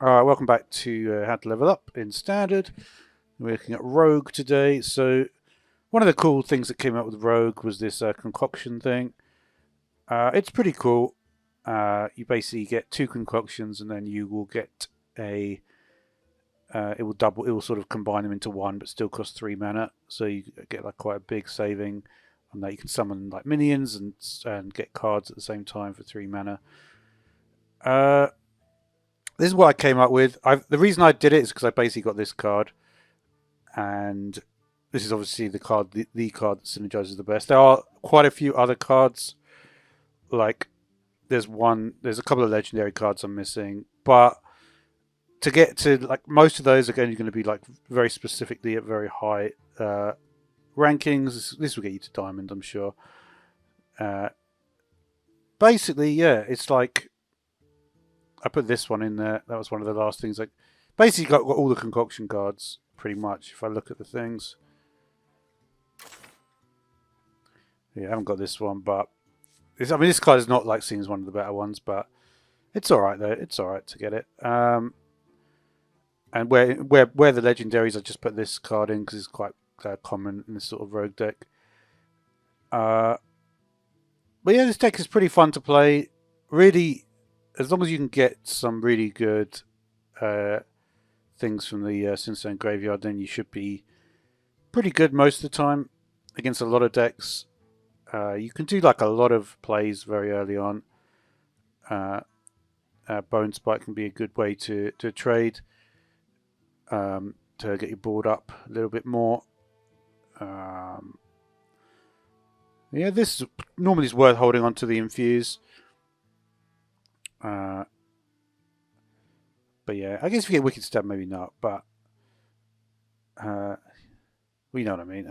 Alright, welcome back to How to Level Up in Standard. We're looking at Rogue today. So, one of the cool things that came out with Rogue was this concoction thing. It's pretty cool. You basically get two concoctions and then you will get a... it will double, it will sort of combine them into one but still cost 3 mana. So you get like quite a big saving on that. You can summon like minions and get cards at the same time for 3 mana. This is what I came up with. The reason I did it is because I basically got this card, and this is obviously the card, the card that synergizes the best. There are quite a few other cards, like there's a couple of legendary cards I'm missing, but to get to like most of those are going to be like very specifically at very high rankings. This will get you to diamond, I'm sure. Basically, yeah, it's like I put this one in there. That was one of the last things. Like, basically, got all the concoction cards pretty much. If I look at the things, yeah, I haven't got this one, but this card is not like seen as one of the better ones, but it's all right though. It's all right to get it. And where the legendaries, I just put this card in because it's quite common in this sort of rogue deck. But yeah, this deck is pretty fun to play. Really, as long as you can get some really good things from the Sinstone Graveyard, then you should be pretty good most of the time against a lot of decks. You can do like a lot of plays very early on. Bone Spike can be a good way to trade to get your board up a little bit more. Yeah, this normally is worth holding on to the Infuse. But yeah, I guess if you get Wicked Stab, maybe not. But we know what I mean.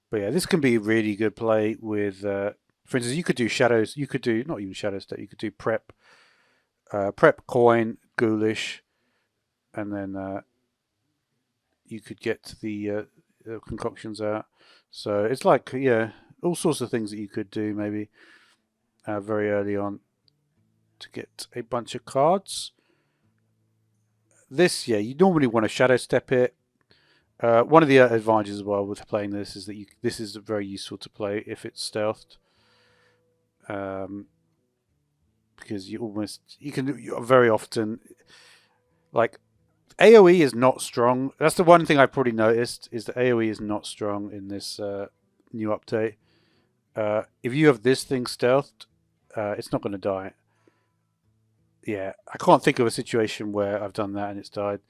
But yeah, this can be a really good play with, for instance, you could do Shadows. You could do, not even Shadow Step, you could do Prep. Prep Coin, Ghoulish, and then you could get the concoctions out. So it's like, yeah, all sorts of things that you could do maybe very early on to get a bunch of cards. This, yeah, you normally want to Shadow Step it. One of the advantages as well with playing this is that this is very useful to play if it's stealthed, because you can very often, like, AOE is not strong. That's the one thing I probably noticed, is that AOE is not strong in this new update. If you have this thing stealthed, it's not going to die. Yeah, I can't think of a situation where I've done that and it's died.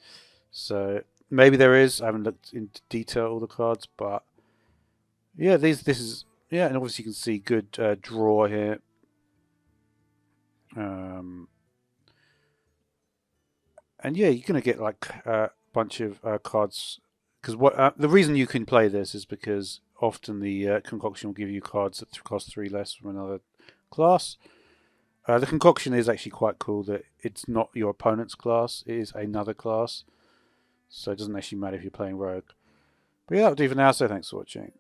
So maybe there is. I haven't looked into detail all the cards, but yeah, this is, yeah, and obviously you can see good draw here. And yeah, you're gonna get like a bunch of cards, because what the reason you can play this is because often the concoction will give you cards that cost 3 less from another class. The concoction is actually quite cool that it's not your opponent's class, it is another class. So it doesn't actually matter if you're playing rogue. But yeah, that'll do for now, so thanks for watching.